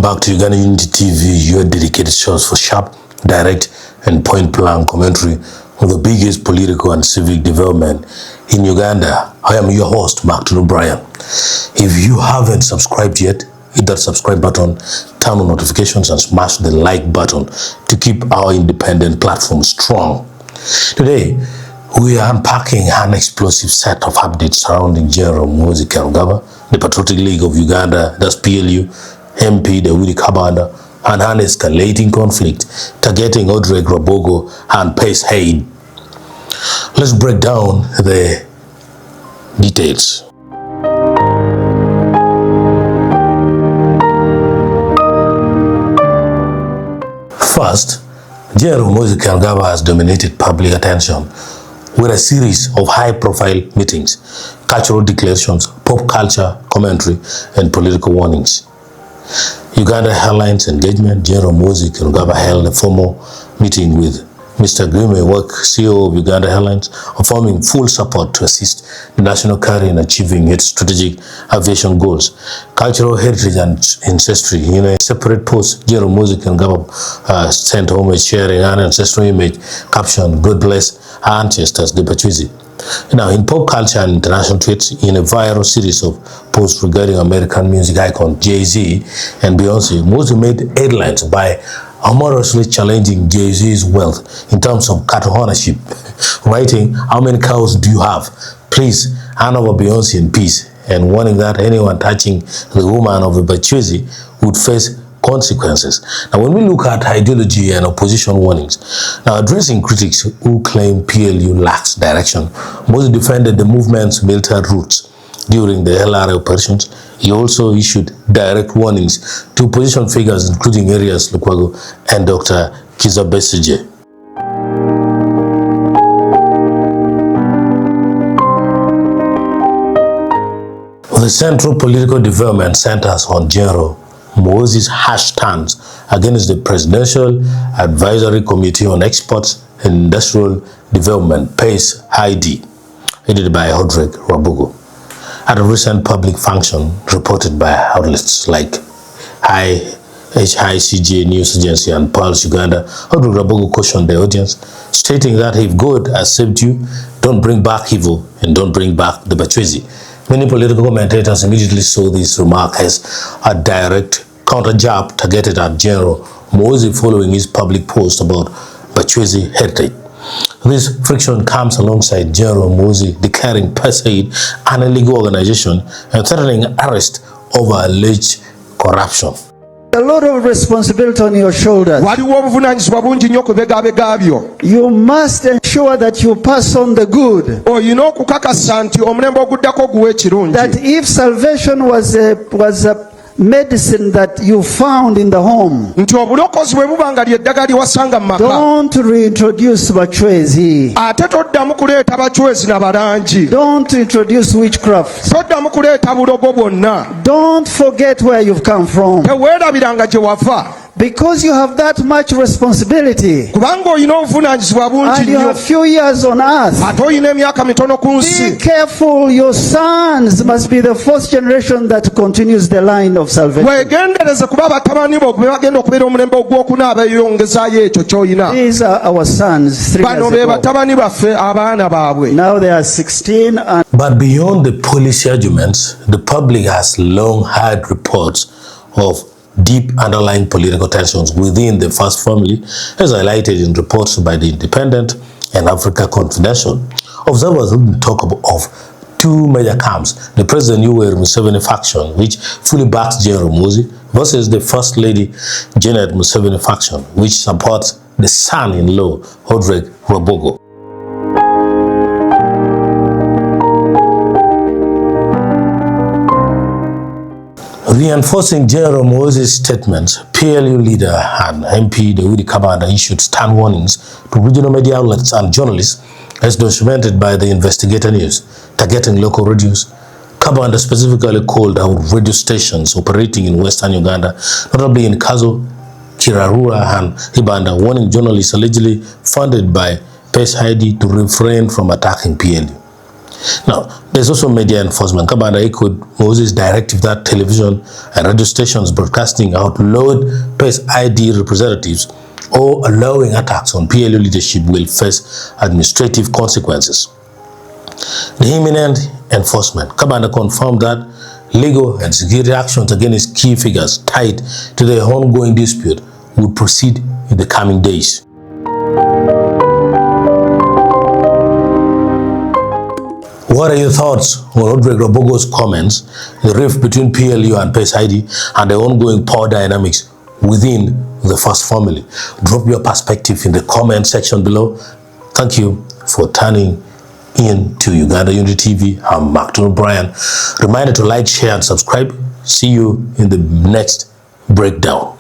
back to Uganda Unity TV, your dedicated source for sharp, direct, and point-blank commentary on the biggest political and civic development in Uganda. I am your host, Maktunu. If you haven't subscribed yet, hit that subscribe button, turn on notifications, and smash the like button to keep our independent platform strong. Today, we are unpacking an explosive set of updates surrounding General Muhoozi Kainerugaba, the Patriotic League of Uganda, that's PLU, MP Daudi Kabanda, and an escalating conflict targeting Odrek Rwabogo and PACEID. Let's break down the details. First, General Muhoozi Kainerugaba has dominated public attention with a series of high-profile meetings, cultural declarations, pop culture commentary, and political warnings. Uganda Airlines engagement. General Muhoozi Kainerugaba held a formal meeting with Mr. Grimme Work, CEO of Uganda Airlines, affirming full support to assist the national carrier in achieving its strategic aviation goals. Cultural heritage and ancestry. In a separate post, General Muhoozi Kainerugaba sent homage, sharing an ancestral image captioned, "God bless our ancestors, the Bachwezi." Now, in pop culture and international tweets, in a viral series of posts regarding American music icon Jay-Z and Beyoncé, Muhoozi made headlines by humorously challenging Jay-Z's wealth in terms of cattle ownership, writing, "How many cows do you have? Please hand over Beyoncé in peace," and warning that anyone touching the woman of the Bachwezi would face consequences. Now, when we look at ideology and opposition warnings, now addressing critics who claim PLU lacks direction, Muhoozi defended the movement's military roots during the LRA operations. He also issued direct warnings to opposition figures, including Arias Lukwago and Dr. Kizza Besigye. The central political development centers on General Muhoozi's harsh stance against the Presidential Advisory Committee on Exports and Industrial Development, PACEID, headed by Odrek Rwabogo. At a recent public function reported by outlets like HICJ News Agency and Pulse Uganda, Odrek Rwabogo cautioned the audience, stating that if God has saved you, don't bring back evil and don't bring back the Bachwezi. Many political commentators immediately saw this remark as a direct counter-jab targeted at General Muhoozi following his public post about Bachwezi heritage. This friction comes alongside General Muhoozi declaring PACEID an illegal organization and threatening arrest over alleged corruption. A lot of responsibility on your shoulders. You must ensure that you pass on the good. That if salvation was a medicine that you found in the home, don't reintroduce Bachwezi. Don't introduce witchcraft. Don't forget where you've come from. Because you have that much responsibility and you have few years on earth, be careful. Your sons must be the first generation that continues the line of salvation. These are our sons 3 years ago. Now they are 16. But beyond the policy arguments, the public has long heard reports of deep underlying political tensions within the first family, as highlighted in reports by The Independent and Africa Confidential. Observers will talk of two major camps: the President Museveni faction, which fully backs General Muhoozi, versus the First Lady Janet Museveni faction, which supports the son-in-law Odrek Rwabogo. Reinforcing General Muhoozi's statements, PLU leader and MP Daudi Kabanda issued stern warnings to regional media outlets and journalists, as documented by the Investigator News, targeting local radios. Kabanda specifically called out radio stations operating in Western Uganda, notably in Kazo, Kiruhura, and Ibanda, warning journalists allegedly funded by PACEID to refrain from attacking PLU. Now, there's also media enforcement. Kabanda echoed Muhoozi's directive that television and radio stations broadcasting outlawed PACEID representatives or allowing attacks on PLO leadership will face administrative consequences. The imminent enforcement. Kabanda confirmed that legal and security actions against key figures tied to the ongoing dispute would proceed in the coming days. What are your thoughts on Odrek Rwabogo's comments, the rift between PLO and PACEID, and the ongoing power dynamics within the first family? Drop your perspective in the comment section below. Thank you for turning in to Uganda Unity TV. I'm Maktunu Brian. Reminder to like, share, and subscribe. See you in the next breakdown.